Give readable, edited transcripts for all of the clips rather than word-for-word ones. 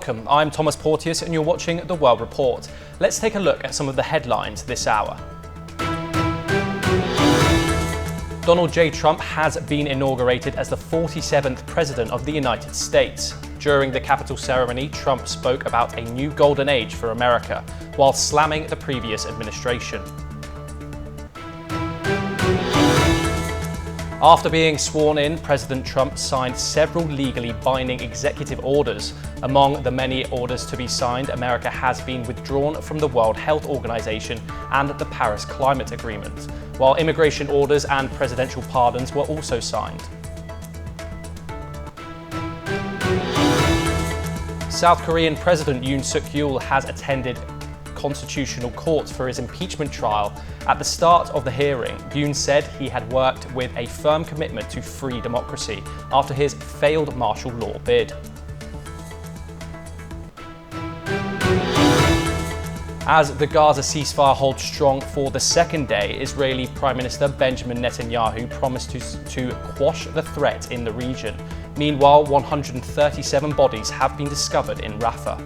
Welcome, I'm Thomas Porteus and you're watching The World Report. Let's take a look at some of the headlines this hour. Donald J. Trump has been inaugurated as the 47th President of the United States. During the Capitol ceremony, Trump spoke about a new golden age for America, while slamming the previous administration. After being sworn in, President Trump signed several legally binding executive orders. Among the many orders to be signed, America has been withdrawn from the World Health Organization and the Paris Climate Agreement, while immigration orders and presidential pardons were also signed. South Korean President Yoon has attended Constitutional Court for his impeachment trial. At the start of the hearing, Yoon said he had worked with a firm commitment to free democracy after his failed martial law bid. As the Gaza ceasefire holds strong for the second day, Israeli Prime Minister Benjamin Netanyahu promised to quash the threat in the region. Meanwhile, 137 bodies have been discovered in Rafah.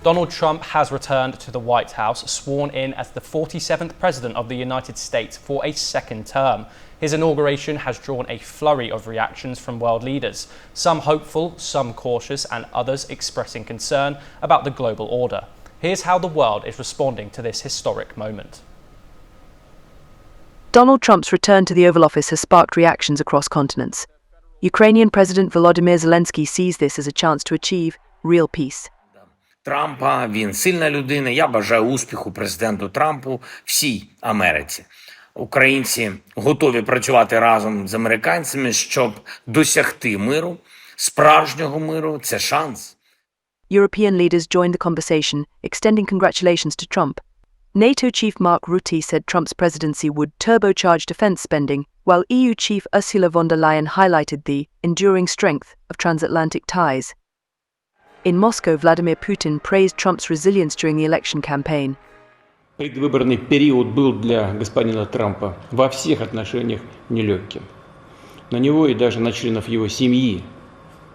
Donald Trump has returned to the White House, sworn in as the 47th President of the United States for a second term. His inauguration has drawn a flurry of reactions from world leaders, some hopeful, some cautious, and others expressing concern about the global order. Here's how the world is responding to this historic moment. Donald Trump's return to the Oval Office has sparked reactions across continents. Ukrainian President Volodymyr Zelensky sees this as a chance to achieve real peace. Трампа, він сильна людина. Я бажаю успіху президенту Трампу, всій Америці. Українці готові працювати разом з американцями, щоб досягти миру, справжнього миру. Це шанс. European leaders joined the conversation, extending congratulations to Trump. NATO chief Mark Rutte said Trump's presidency would turbocharge defense spending, while EU chief Ursula von der Leyen highlighted the enduring strength of transatlantic ties. In Moscow, Vladimir Putin praised Trump's resilience during the election campaign. Предвыборный период был для господина Трампа во всех отношениях нелегким. На него и даже на членов его семьи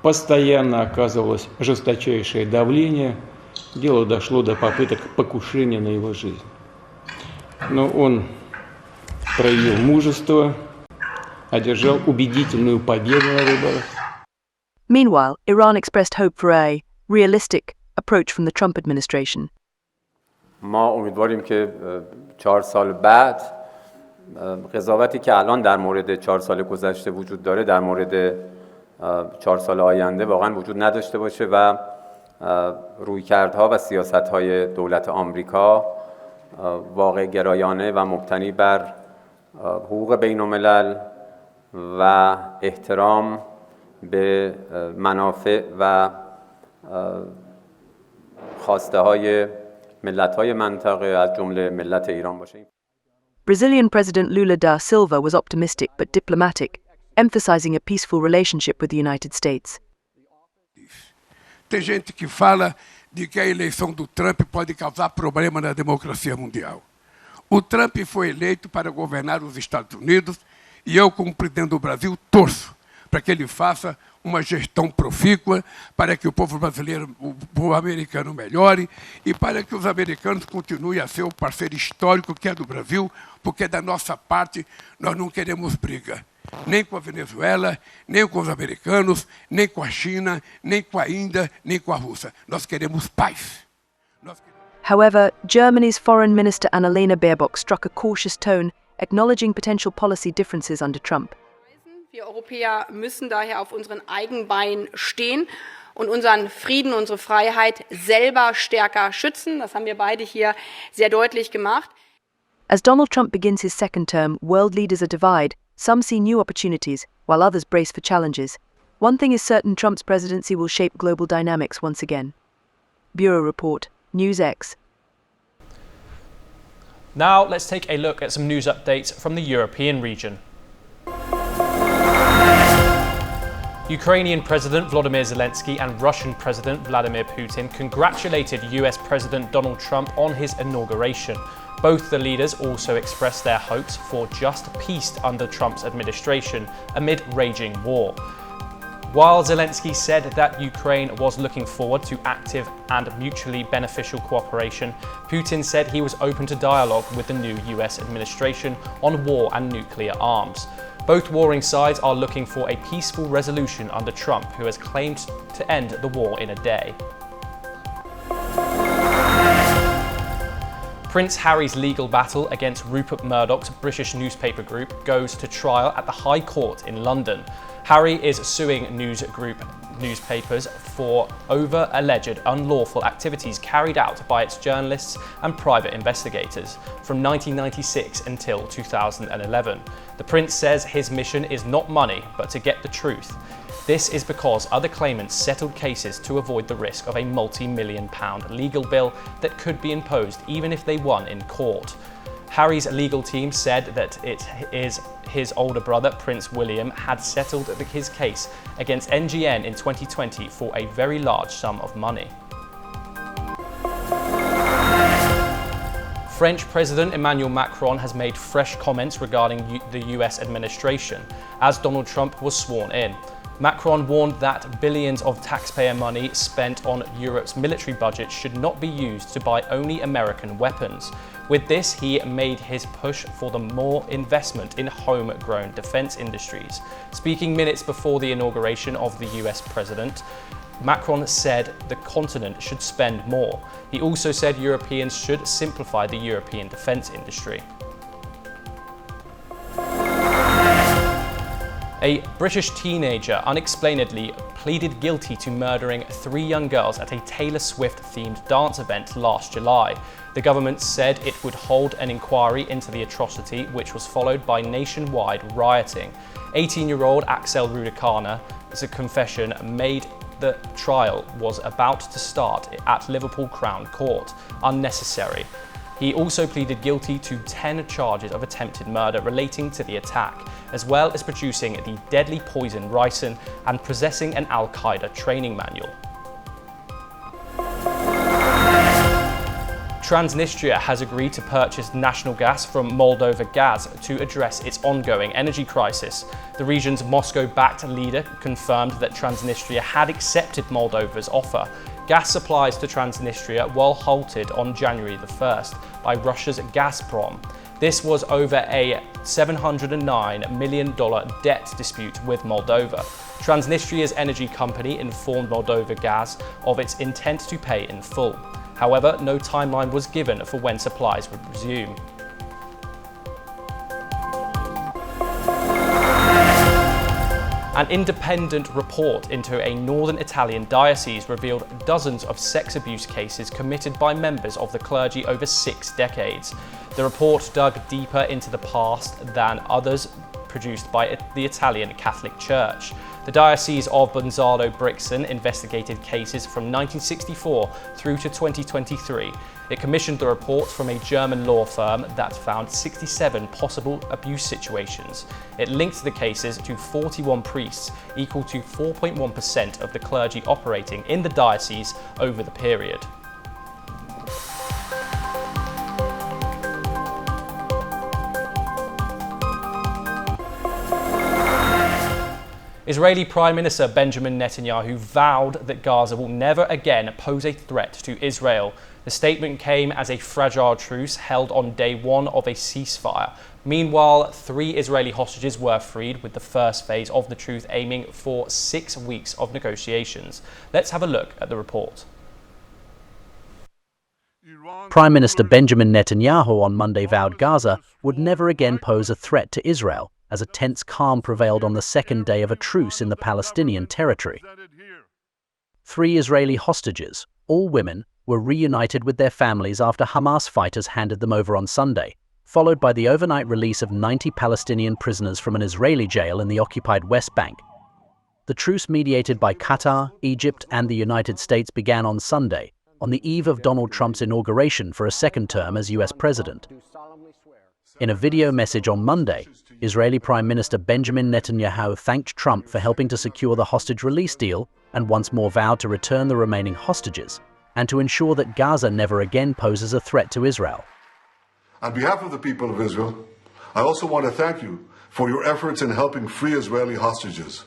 постоянно оказывалось жесточайшее давление. Дело дошло до попыток покушения на его жизнь. Но он проявил мужество, одержал убедительную победу на выборах. Meanwhile, Iran expressed hope for a realistic approach from the Trump administration. ما امیدواریم که 4 سال بعد قضاوتی که الان در مورد 4 سال گذشته وجود داره در مورد 4 سال آینده واقعا وجود نداشته باشه و رویکردها و سیاست‌های دولت آمریکا واقع گرایانه و مبتنی بر حقوق بین‌الملل و احترام به منافع و خواسته‌های ملت‌های منطقه از جمله ملت ایران باشه. Brazilian President Lula da Silva was optimistic but diplomatic, emphasizing a peaceful relationship with the United States. Tem gente que fala de que a eleição do Trump pode causar problema na democracia mundial. O Trump foi eleito para governar os Estados Unidos e eu, como presidente do Brasil, torço para que ele faça uma gestão profícua, para que o povo brasileiro, o povo americano melhore e para que os americanos continuem a ser o parceiro histórico que é do Brasil, porque da nossa parte nós não queremos briga, nem com a Venezuela, nem com os americanos, nem com a China, nem com a Índia, nem com a Rússia. Nós queremos paz. However, Germany's Foreign Minister Annalena Baerbock struck a cautious tone, acknowledging potential policy differences under Trump. Wir Europäer müssen daher auf unseren eigenen Beinen stehen und unseren Frieden, unsere Freiheit selber stärker schützen. Das haben wir beide hier sehr deutlich gemacht. As Donald Trump begins his second term, world leaders are divided. Some see new opportunities, while others brace for challenges. One thing is certain: Trump's presidency will shape global dynamics once again. Bureau Report, NewsX. Now let's take a look at some news updates from the European region. Ukrainian President Volodymyr Zelensky and Russian President Vladimir Putin congratulated US President Donald Trump on his inauguration. Both the leaders also expressed their hopes for just peace under Trump's administration amid raging war. While Zelensky said that Ukraine was looking forward to active and mutually beneficial cooperation, Putin said he was open to dialogue with the new US administration on war and nuclear arms. Both warring sides are looking for a peaceful resolution under Trump, who has claimed to end the war in a day. Prince Harry's legal battle against Rupert Murdoch's British newspaper group goes to trial at the High Court in London. Harry is suing news group newspapers for over alleged unlawful activities carried out by its journalists and private investigators from 1996 until 2011. The Prince says his mission is not money, but to get the truth. This is because other claimants settled cases to avoid the risk of a multi-million-pound legal bill that could be imposed even if they won in court. Harry's legal team said that it is his older brother, Prince William, had settled his case against NGN in 2020 for a very large sum of money. French President Emmanuel Macron has made fresh comments regarding the US administration as Donald Trump was sworn in. Macron warned that billions of taxpayer money spent on Europe's military budget should not be used to buy only American weapons. With this, he made his push for the more investment in homegrown defense industries. Speaking minutes before the inauguration of the US president, Macron said the continent should spend more. He also said Europeans should simplify the European defense industry. A British teenager unexplainedly pleaded guilty to murdering 3 young girls at a Taylor Swift-themed dance event last July. The government said it would hold an inquiry into the atrocity, which was followed by nationwide rioting. 18-year-old Axel Rudikana's confession made the trial was about to start at Liverpool Crown Court unnecessary. He also pleaded guilty to 10 charges of attempted murder relating to the attack, as well as producing the deadly poison ricin and possessing an Al-Qaeda training manual. Transnistria has agreed to purchase national gas from Moldova Gas to address its ongoing energy crisis. The region's Moscow-backed leader confirmed that Transnistria had accepted Moldova's offer. Gas supplies to Transnistria were halted on January the 1st by Russia's Gazprom. This was over a $709 million debt dispute with Moldova. Transnistria's energy company informed Moldova Gas of its intent to pay in full. However, no timeline was given for when supplies would resume. An independent report into a northern Italian diocese revealed dozens of sex abuse cases committed by members of the clergy over 6 decades. The report dug deeper into the past than others produced by the Italian Catholic Church. The Diocese of Bolzano-Brixen investigated cases from 1964 through to 2023. It commissioned the report from a German law firm that found 67 possible abuse situations. It linked the cases to 41 priests, equal to 4.1% of the clergy operating in the diocese over the period. Israeli Prime Minister Benjamin Netanyahu vowed that Gaza will never again pose a threat to Israel. The statement came as a fragile truce held on day 1 of a ceasefire. Meanwhile, 3 Israeli hostages were freed, with the first phase of the truce aiming for 6 weeks of negotiations. Let's have a look at the report. Prime Minister Benjamin Netanyahu on Monday vowed Gaza would never again pose a threat to Israel, as a tense calm prevailed on the second day of a truce in the Palestinian territory. 3 Israeli hostages, all women, were reunited with their families after Hamas fighters handed them over on Sunday, followed by the overnight release of 90 Palestinian prisoners from an Israeli jail in the occupied West Bank. The truce, mediated by Qatar, Egypt, and the United States, began on Sunday, on the eve of Donald Trump's inauguration for a second term as US president. In a video message on Monday, Israeli Prime Minister Benjamin Netanyahu thanked Trump for helping to secure the hostage release deal and once more vowed to return the remaining hostages and to ensure that Gaza never again poses a threat to Israel. On behalf of the people of Israel, I also want to thank you for your efforts in helping free Israeli hostages.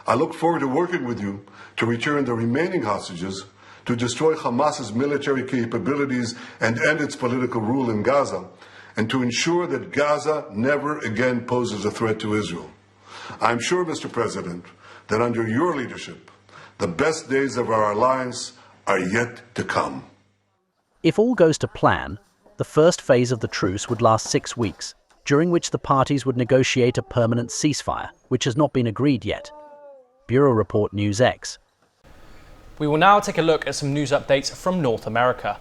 I look forward to working with you to return the remaining hostages, to destroy Hamas's military capabilities and end its political rule in Gaza, and to ensure that Gaza never again poses a threat to Israel. I'm sure, Mr. President, that under your leadership, the best days of our alliance are yet to come. If all goes to plan, the first phase of the truce would last 6 weeks, during which the parties would negotiate a permanent ceasefire, which has not been agreed yet. Bureau Report NewsX. We will now take a look at some news updates from North America.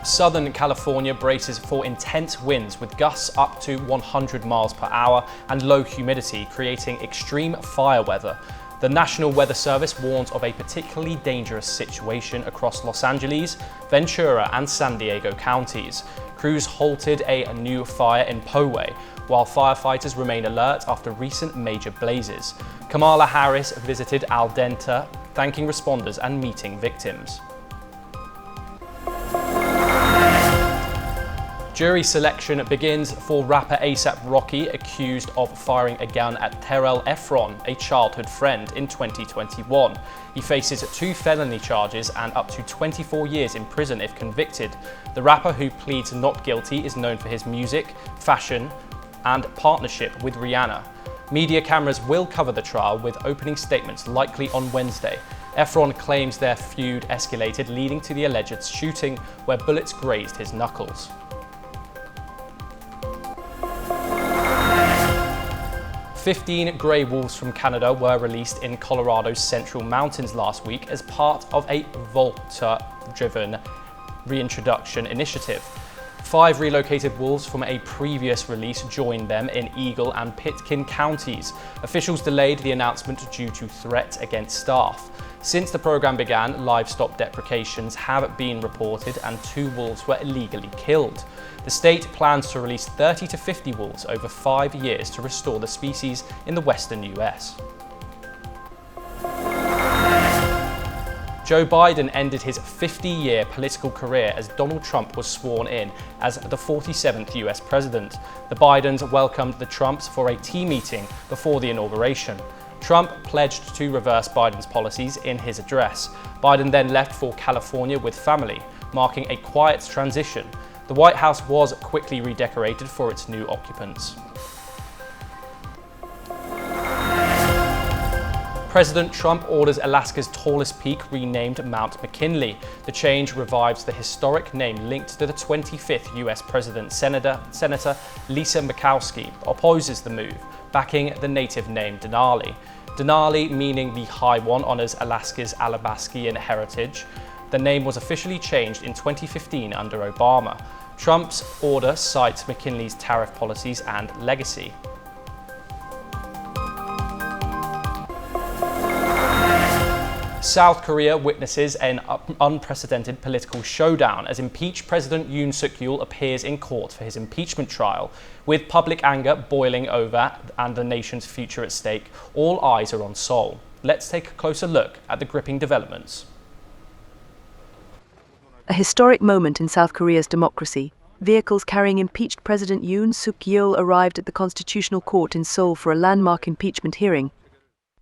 Southern California braces for intense winds with gusts up to 100 miles per hour and low humidity, creating extreme fire weather. The National Weather Service warns of a particularly dangerous situation across Los Angeles, Ventura, and San Diego counties. Crews halted a new fire in Poway, while firefighters remain alert after recent major blazes. Kamala Harris visited Aldenta, thanking responders and meeting victims. Jury selection begins for rapper A$AP Rocky, accused of firing a gun at Terrell Efron, a childhood friend, in 2021. He faces 2 felony charges and up to 24 years in prison if convicted. The rapper, who pleads not guilty, is known for his music, fashion, and partnership with Rihanna. Media cameras will cover the trial, with opening statements likely on Wednesday. Efron claims their feud escalated, leading to the alleged shooting, where bullets grazed his knuckles. 15 grey wolves from Canada were released in Colorado's Central Mountains last week as part of a Volta-driven reintroduction initiative. 5 relocated wolves from a previous release joined them in Eagle and Pitkin counties. Officials delayed the announcement due to threats against staff. Since the program began, livestock depredations have been reported and 2 wolves were illegally killed. The state plans to release 30 to 50 wolves over 5 years to restore the species in the western US. Joe Biden ended his 50-year political career as Donald Trump was sworn in as the 47th US president. The Bidens welcomed the Trumps for a tea meeting before the inauguration. Trump pledged to reverse Biden's policies in his address. Biden then left for California with family, marking a quiet transition. The White House was quickly redecorated for its new occupants. President Trump orders Alaska's tallest peak renamed Mount McKinley. The change revives the historic name linked to the 25th US President. Senator Lisa Murkowski opposes the move, backing the native name Denali. Denali, meaning the High One, honors Alaska's Alabaskian heritage. The name was officially changed in 2015 under Obama. Trump's order cites McKinley's tariff policies and legacy. South Korea witnesses an unprecedented political showdown as impeached President Yoon appears in court for his impeachment trial. With public anger boiling over and the nation's future at stake, all eyes are on Seoul. Let's take a closer look at the gripping developments. A historic moment in South Korea's democracy. Vehicles carrying impeached President Yoon arrived at the Constitutional Court in Seoul for a landmark impeachment hearing.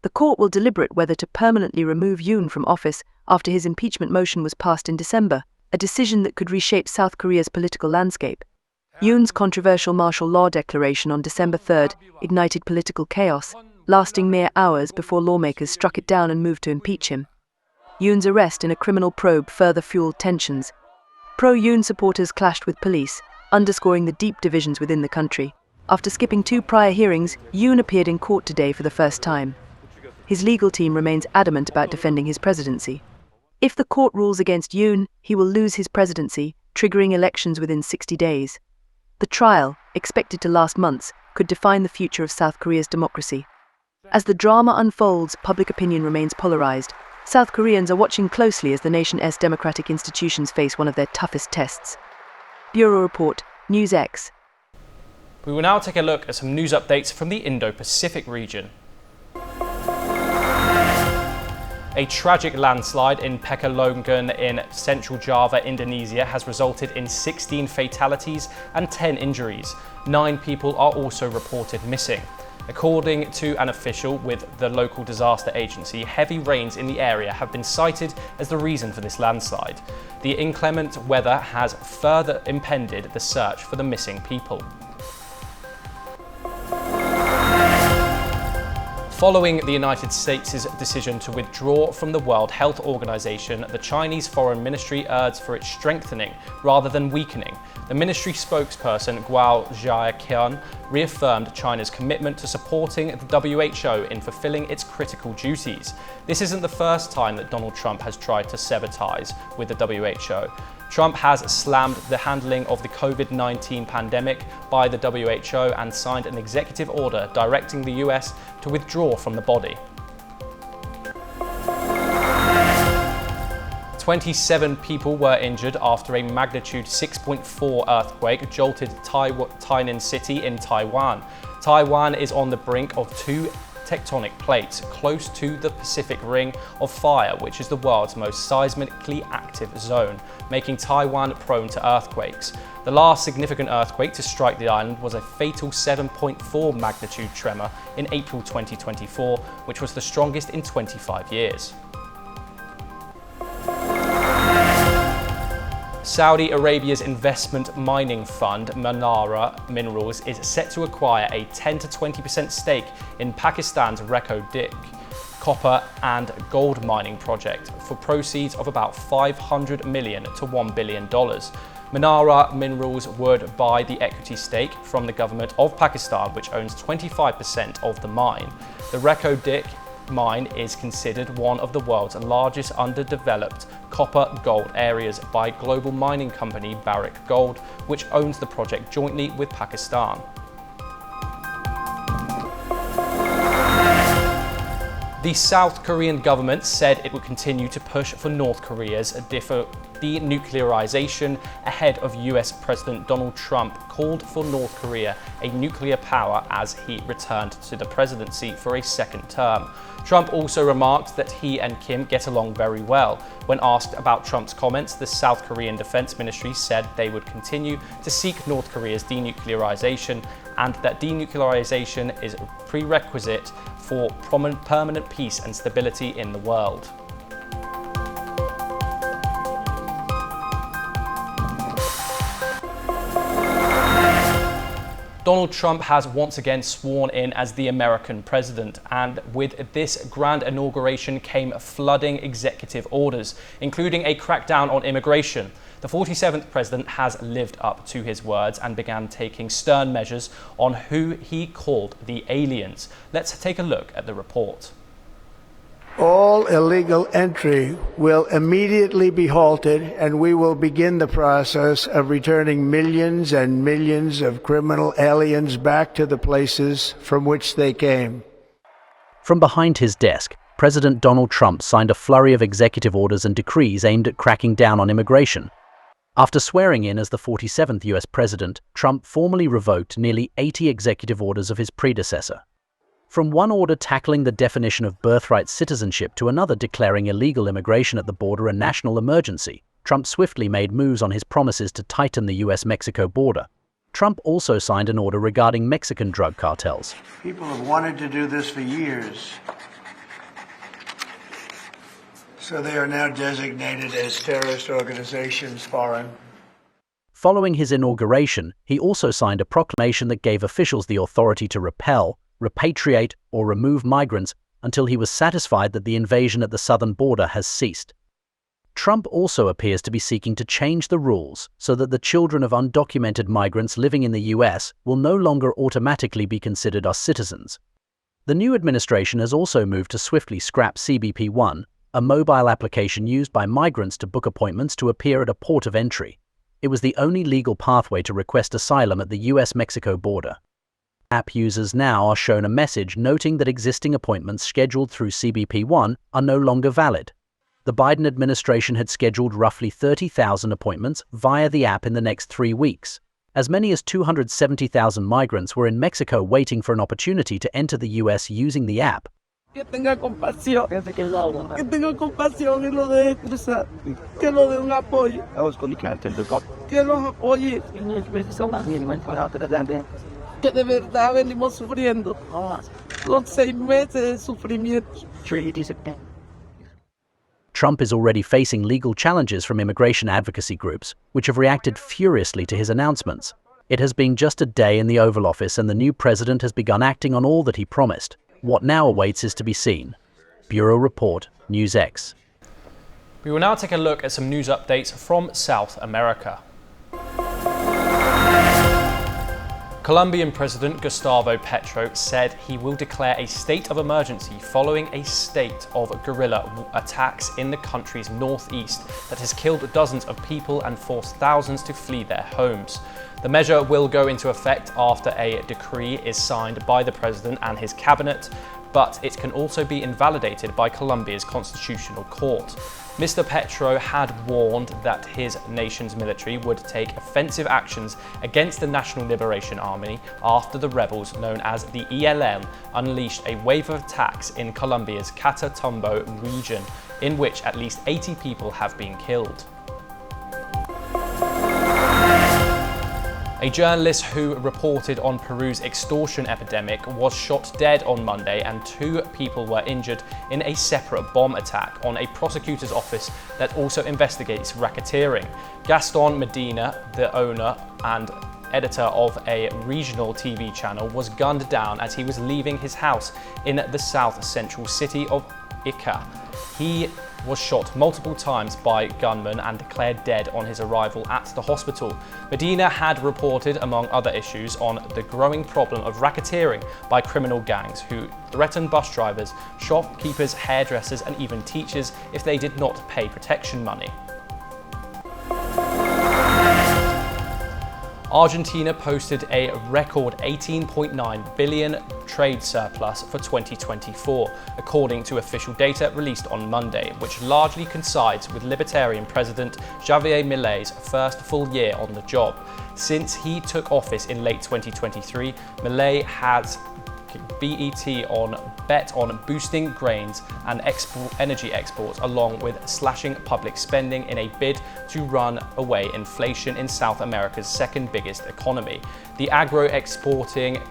The court will deliberate whether to permanently remove Yoon from office after his impeachment motion was passed in December, a decision that could reshape South Korea's political landscape. Yoon's controversial martial law declaration on December 3rd ignited political chaos, lasting mere hours before lawmakers struck it down and moved to impeach him. Yoon's arrest in a criminal probe further fueled tensions. Pro-Yoon supporters clashed with police, underscoring the deep divisions within the country. After skipping 2 prior hearings, Yoon appeared in court today for the first time. His legal team remains adamant about defending his presidency. If the court rules against Yoon, he will lose his presidency, triggering elections within 60 days. The trial, expected to last months, could define the future of South Korea's democracy. As the drama unfolds, public opinion remains polarized. South Koreans are watching closely as the nation's democratic institutions face one of their toughest tests. Bureau Report, NewsX. We will now take a look at some news updates from the Indo-Pacific region. A tragic landslide in Pekalongan in central Java, Indonesia, has resulted in 16 fatalities and 10 injuries. 9 people are also reported missing. According to an official with the local disaster agency, heavy rains in the area have been cited as the reason for this landslide. The inclement weather has further impeded the search for the missing people. Following the United States' decision to withdraw from the World Health Organization, the Chinese Foreign Ministry urged for its strengthening rather than weakening. The ministry spokesperson Guo Jiaqian reaffirmed China's commitment to supporting the WHO in fulfilling its critical duties. This isn't the first time that Donald Trump has tried to sever ties with the WHO. Trump has slammed the handling of the COVID-19 pandemic by the WHO and signed an executive order directing the US to withdraw from the body. 27 people were injured after a magnitude 6.4 earthquake jolted Tainan City in Taiwan. Taiwan is on the brink of 2 tectonic plates close to the Pacific Ring of Fire, which is the world's most seismically active zone, making Taiwan prone to earthquakes. The last significant earthquake to strike the island was a fatal 7.4 magnitude tremor in April 2024, which was the strongest in 25 years. Saudi Arabia's investment mining fund, Manara Minerals, is set to acquire a 10 to 20% stake in Pakistan's Reko Diq copper and gold mining project for proceeds of about $500 million to $1 billion. Manara Minerals would buy the equity stake from the government of Pakistan, which owns 25% of the mine. The Reko Diq mine is considered one of the world's largest underdeveloped copper-gold areas by global mining company Barrick Gold, which owns the project jointly with Pakistan. The South Korean government said it would continue to push for North Korea's denuclearization ahead of US President Donald Trump called for North Korea a nuclear power as he returned to the presidency for a second term. Trump also remarked that he and Kim get along very well. When asked about Trump's comments, the South Korean Defense Ministry said they would continue to seek North Korea's denuclearization and that denuclearization is a prerequisite for permanent peace and stability in the world. Donald Trump has once again sworn in as the American president, and with this grand inauguration came flooding executive orders, including a crackdown on immigration. The 47th president has lived up to his words and began taking stern measures on who he called the aliens. Let's take a look at the report. All illegal entry will immediately be halted, and we will begin the process of returning millions and millions of criminal aliens back to the places from which they came. From behind his desk, President Donald Trump signed a flurry of executive orders and decrees aimed at cracking down on immigration. After swearing in as the 47th US president, Trump formally revoked nearly 80 executive orders of his predecessor. From one order tackling the definition of birthright citizenship to another declaring illegal immigration at the border a national emergency, Trump swiftly made moves on his promises to tighten the US-Mexico border. Trump also signed an order regarding Mexican drug cartels. People have wanted to do this for years, so they are now designated as terrorist organizations, foreign. Following his inauguration, he also signed a proclamation that gave officials the authority to repel, repatriate, or remove migrants until he was satisfied that the invasion at the southern border has ceased. Trump also appears to be seeking to change the rules so that the children of undocumented migrants living in the US will no longer automatically be considered as citizens. The new administration has also moved to swiftly scrap CBP-1, a mobile application used by migrants to book appointments to appear at a port of entry. It was the only legal pathway to request asylum at the US-Mexico border. App users now are shown a message noting that existing appointments scheduled through CBP-1 are no longer valid. The Biden administration had scheduled roughly 30,000 appointments via the app in the next 3 weeks. As many as 270,000 migrants were in Mexico waiting for an opportunity to enter the US using the app. Que tenga compasión. Que tenga compasión y lo deje cruzar. Que lo dé un apoyo. Que los apoye. Que de verdad venimos sufriendo. Son 6 meses de sufrimiento. Trump is already facing legal challenges from immigration advocacy groups, which have reacted furiously to his announcements. It has been just a day in the Oval Office and the new president has begun acting on all that he promised. What now awaits is to be seen. Bureau Report, NewsX. We will now take a look at some news updates from South America. Colombian President Gustavo Petro said he will declare a state of emergency following a state of guerrilla attacks in the country's northeast that has killed dozens of people and forced thousands to flee their homes. The measure will go into effect after a decree is signed by the president and his cabinet, but it can also be invalidated by Colombia's constitutional court. Mr. Petro had warned that his nation's military would take offensive actions against the National Liberation Army after the rebels known as the ELN unleashed a wave of attacks in Colombia's Catatumbo region, in which at least 80 people have been killed. A journalist who reported on Peru's extortion epidemic was shot dead on Monday and 2 people were injured in a separate bomb attack on a prosecutor's office that also investigates racketeering. Gaston Medina, the owner and editor of a regional TV channel, was gunned down as he was leaving his house in the south-central city of Ica. He was shot multiple times by gunmen and declared dead on his arrival at the hospital. Medina had reported, among other issues, on the growing problem of racketeering by criminal gangs who threatened bus drivers, shopkeepers, hairdressers, and even teachers if they did not pay protection money. Argentina posted a record $18.9 billion trade surplus for 2024, according to official data released on Monday, which largely coincides with Libertarian President Javier Milei's first full year on the job. Since he took office in late 2023, Milei has bet on boosting grains and energy exports, along with slashing public spending in a bid to run away inflation in South America's second biggest economy. The agro-exporting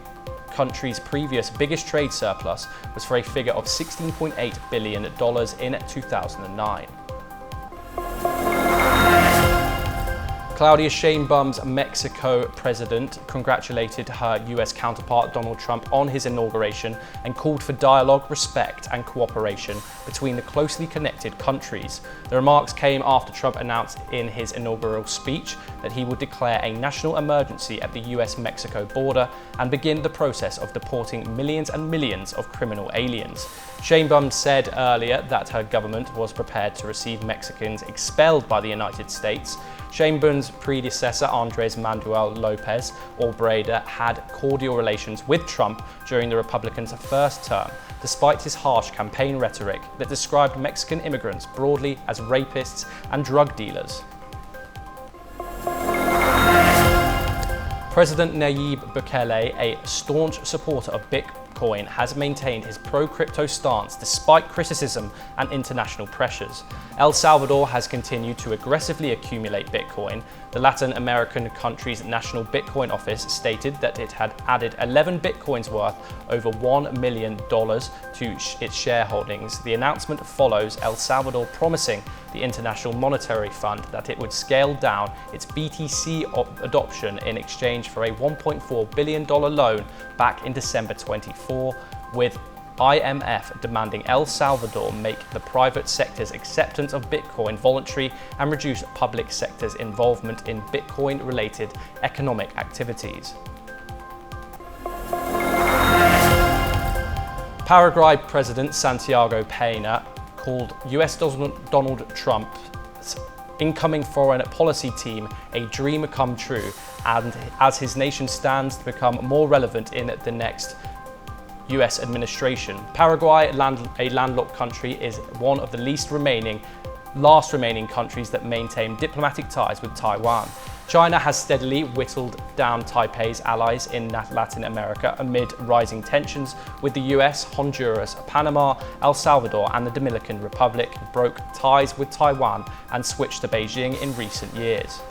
country's previous biggest trade surplus was for a figure of $16.8 billion in 2009. Claudia Sheinbaum's Mexico president congratulated her US counterpart Donald Trump on his inauguration and called for dialogue, respect and cooperation between the closely connected countries. The remarks came after Trump announced in his inaugural speech that he would declare a national emergency at the US-Mexico border and begin the process of deporting millions and millions of criminal aliens. Sheinbaum said earlier that her government was prepared to receive Mexicans expelled by the United States. Sheinbaum's predecessor, Andres Manuel Lopez Obrador, had cordial relations with Trump during the Republicans' first term, despite his harsh campaign rhetoric that described Mexican immigrants broadly as rapists and drug dealers. President Nayib Bukele, a staunch supporter of Bitcoin, has maintained his pro-crypto stance despite criticism and international pressures. El Salvador has continued to aggressively accumulate Bitcoin. The Latin American country's national Bitcoin office stated that it had added 11 Bitcoins worth over $1 million to its shareholdings. The announcement follows El Salvador promising the International Monetary Fund that it would scale down its BTC adoption in exchange for a $1.4 billion loan back in December 24, with IMF demanding El Salvador make the private sector's acceptance of Bitcoin voluntary and reduce public sector's involvement in Bitcoin-related economic activities. Paraguay President Santiago Peña called US Donald Trump's incoming foreign policy team a dream come true, and as his nation stands to become more relevant in the next US administration. Paraguay, a landlocked country, is one of the last remaining countries that maintain diplomatic ties with Taiwan. China has steadily whittled down Taipei's allies in Latin America amid rising tensions with the US, Honduras, Panama, El Salvador and the Dominican Republic broke ties with Taiwan and switched to Beijing in recent years.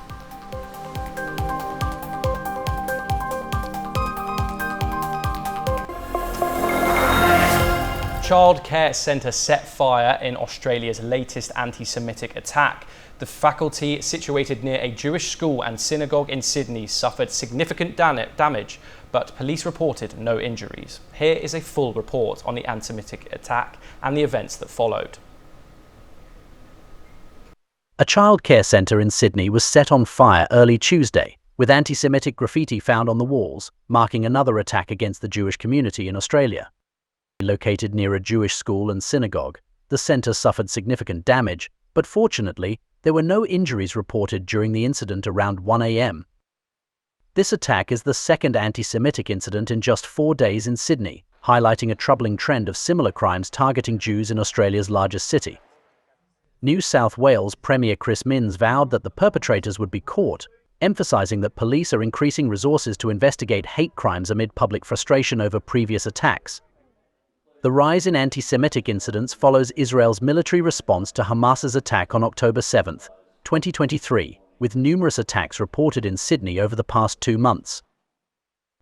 Childcare centre set fire in Australia's latest anti-Semitic attack. The faculty, situated near a Jewish school and synagogue in Sydney, suffered significant damage, but police reported no injuries. Here is a full report on the anti-Semitic attack and the events that followed. A childcare centre in Sydney was set on fire early Tuesday, with anti-Semitic graffiti found on the walls, marking another attack against the Jewish community in Australia. Located near a Jewish school and synagogue, the centre suffered significant damage, but fortunately, there were no injuries reported during the incident around 1 a.m. This attack is the second anti-Semitic incident in just 4 days in Sydney, highlighting a troubling trend of similar crimes targeting Jews in Australia's largest city. New South Wales Premier Chris Minns vowed that the perpetrators would be caught, emphasising that police are increasing resources to investigate hate crimes amid public frustration over previous attacks. The rise in anti-Semitic incidents follows Israel's military response to Hamas's attack on October 7, 2023, with numerous attacks reported in Sydney over the past 2 months.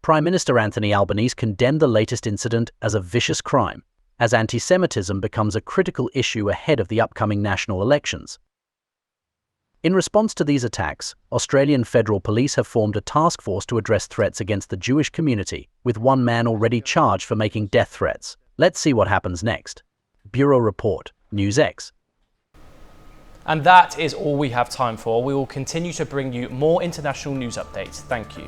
Prime Minister Anthony Albanese condemned the latest incident as a vicious crime, as anti-Semitism becomes a critical issue ahead of the upcoming national elections. In response to these attacks, Australian Federal Police have formed a task force to address threats against the Jewish community, with one man already charged for making death threats. Let's see what happens next. Bureau Report, NewsX. And that is all we have time for. We will continue to bring you more international news updates. Thank you.